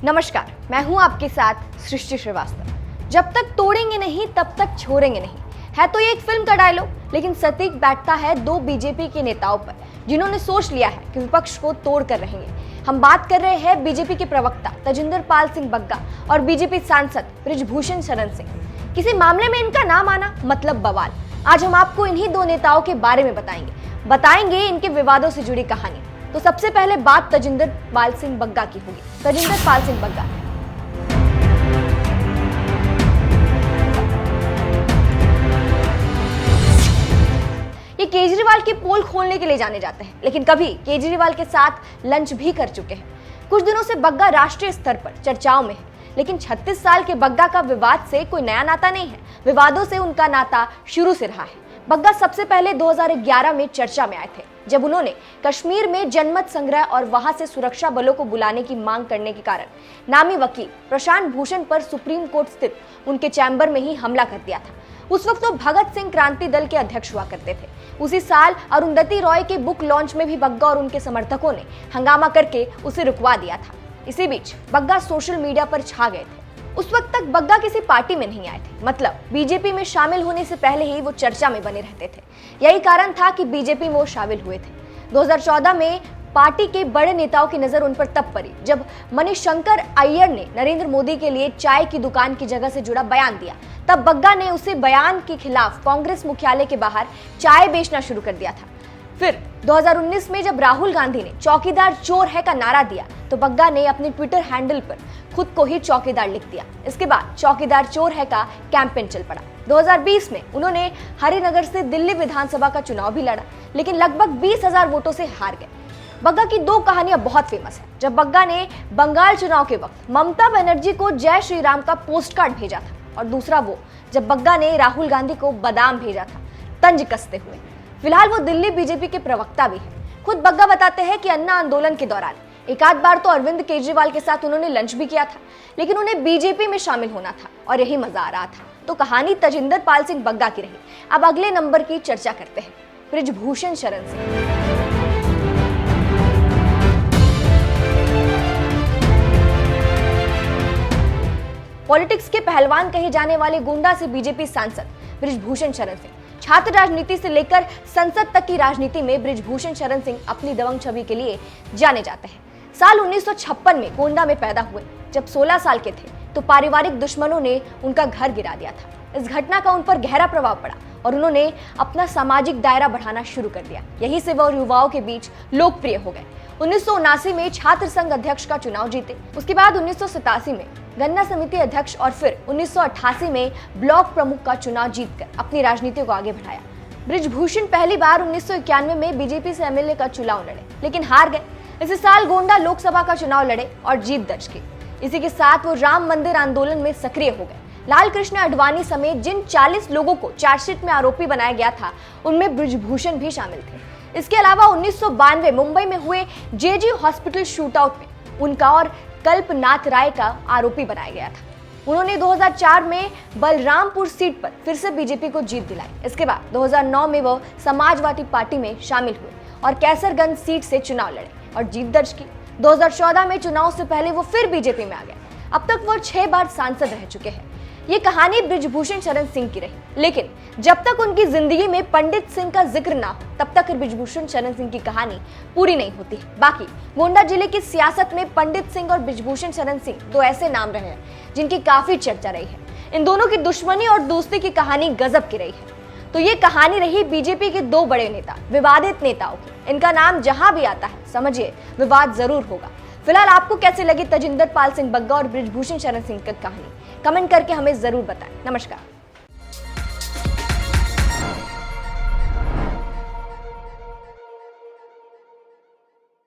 नमस्कार, मैं हूं आपके साथ सृष्टि श्रीवास्तव। जब तक तोड़ेंगे नहीं तब तक छोड़ेंगे नहीं, है तो ये एक फिल्म का डायलॉग, लेकिन सटीक बैठता है दो बीजेपी के नेताओं पर जिन्होंने सोच लिया है कि विपक्ष को तोड़ कर रहेंगे। हम बात कर रहे हैं बीजेपी के प्रवक्ता तजिंदर पाल सिंह बग्गा और बीजेपी सांसद बृजभूषण शरण सिंह। किसी मामले में इनका नाम आना मतलब बवाल। आज हम आपको इन्हीं दो नेताओं के बारे में बताएंगे इनके विवादों से जुड़ी कहानी। तो सबसे पहले बात तजिंदर पाल सिंह बग्गा की होगी। तजिंदर पाल सिंह बग्गा ये केजरीवाल की पोल खोलने के लिए जाने जाते हैं, लेकिन कभी केजरीवाल के साथ लंच भी कर चुके हैं। कुछ दिनों से बग्गा राष्ट्रीय स्तर पर चर्चाओं में है, लेकिन 36 साल के बग्गा का विवाद से कोई नया नाता नहीं है। विवादों से उनका नाता शुरू से रहा है। बग्गा सबसे पहले 2011 में चर्चा में आए थे, जब उन्होंने कश्मीर में जनमत संग्रह और वहां से सुरक्षा बलों को बुलाने की मांग करने के कारण नामी वकील प्रशांत भूषण पर सुप्रीम कोर्ट स्थित उनके चैम्बर में ही हमला कर दिया था। उस वक्त वो भगत सिंह क्रांति दल के अध्यक्ष हुआ करते थे। उसी साल अरुंधति रॉय के बुक लॉन्च में भी बग्गा और उनके समर्थकों ने हंगामा करके उसे रुकवा दिया था। इसी बीच बग्गा सोशल मीडिया पर छा गए थे। उस वक्त तक बग्गा किसी पार्टी में नहीं आए थे, मतलब बीजेपी में शामिल होने से पहले ही वो चर्चा में बने रहते थे। यही कारण था कि बीजेपी में वो शामिल हुए थे। 2014 में पार्टी के बड़े नेताओं की नजर उन पर तब पड़ी जब मणिशंकर अय्यर ने नरेंद्र मोदी के लिए चाय की दुकान की जगह से जुड़ा बयान दिया। तब बग्गा ने उसे बयान के खिलाफ कांग्रेस मुख्यालय के बाहर चाय बेचना शुरू कर दिया था। फिर 2019 में जब राहुल गांधी ने चौकीदार चोर है का नारा दिया, तो बग्गा ने अपने ट्विटर हैंडल पर खुद को ही चौकीदार लिख दिया। इसके बाद चौकीदार चोर है का कैंपेन चल पड़ा। 2020 में उन्होंने हरिनगर से दिल्ली विधानसभा का चुनाव भी लड़ा, लेकिन लगभग 20,000 वोटों से हार गए। बग्गा की दो कहानियां बहुत फेमस है। जब बग्गा ने बंगाल चुनाव के वक्त ममता बनर्जी को जय श्री राम का पोस्ट कार्ड भेजा था, और दूसरा वो जब बग्गा ने राहुल गांधी को बादाम भेजा था, तंज कसते हुए। फिलहाल वो दिल्ली बीजेपी के प्रवक्ता भी है। खुद बग्गा बताते हैं कि अन्ना आंदोलन के दौरान एक आध बार तो अरविंद केजरीवाल के साथ उन्होंने लंच भी किया था, लेकिन उन्हें बीजेपी में शामिल होना था और यही मजा आ रहा था। तो कहानी तजिंदर पाल सिंह बग्गा की रही। अब अगले नंबर की चर्चा करते हैं, बृजभूषण शरण सिंह। पॉलिटिक्स के पहलवान कहे जाने वाले गोंडा से बीजेपी सांसद बृजभूषण शरण सिंह। छात्र राजनीति से लेकर संसद तक की राजनीति में बृजभूषण शरण सिंह अपनी दबंग छवि के लिए जाने जाते हैं। साल 1956 में गोंडा में पैदा हुए। जब 16 साल के थे तो पारिवारिक दुश्मनों ने उनका घर गिरा दिया था। इस घटना का उन पर गहरा प्रभाव पड़ा और उन्होंने अपना सामाजिक दायरा बढ़ाना शुरू कर दिया। यहीं से वह युवाओं के बीच लोकप्रिय हो गए। 1979 में छात्र संघ अध्यक्ष का चुनाव जीते। उसके बाद 1987 में गन्ना समिति अध्यक्ष और फिर 1988 में ब्लॉक प्रमुख का चुनाव जीतकर अपनी राजनीति को आगे बढ़ाया। बृजभूषण पहली बार 1991 में बीजेपी से एमएलए का चुनाव लड़े, लेकिन हार गए। इसी साल गोंडा लोकसभा का चुनाव लड़े और जीत दर्ज की। इसी के साथ वो राम मंदिर आंदोलन में सक्रिय हो गए। लाल कृष्ण आडवाणी समेत जिन 40 लोगों को चार्जशीट में आरोपी बनाया गया था, उनमें बृजभूषण भी शामिल थे। इसके अलावा 1992 मुंबई में हुए जेजी हॉस्पिटल शूटआउट में उनका और कल्पनाथ राय का आरोपी बनाया गया था। उन्होंने 2004 में बलरामपुर सीट पर फिर से बीजेपी को जीत दिलाई। इसके बाद 2009 में वो समाजवादी पार्टी में शामिल हुए और कैसरगंज सीट से चुनाव लड़े और जीत दर्ज की। 2014 में चुनाव से पहले वो फिर बीजेपी में आ गए। अब तक वो 6 बार सांसद रह चुके हैं। ये कहानी बृजभूषण शरण सिंह की रही, लेकिन जब तक उनकी जिंदगी में पंडित सिंह का जिक्र ना हो, तब तक बृजभूषण शरण सिंह की कहानी पूरी नहीं होती है। बाकी गोंडा जिले की सियासत में पंडित सिंह और बृजभूषण शरण सिंह दो ऐसे नाम रहे हैं जिनकी काफी चर्चा रही है। इन दोनों की दुश्मनी और दोस्ती की कहानी गजब की रही है। तो ये कहानी रही बीजेपी के दो बड़े नेता, विवादित नेताओं की। इनका नाम जहां भी आता है, समझिए विवाद जरूर होगा। फिलहाल आपको कैसे लगी तजिंदर पाल सिंह बग्गा और बृजभूषण शरण सिंह की कहानी? कमेंट करके हमें जरूर बताएं। नमस्कार।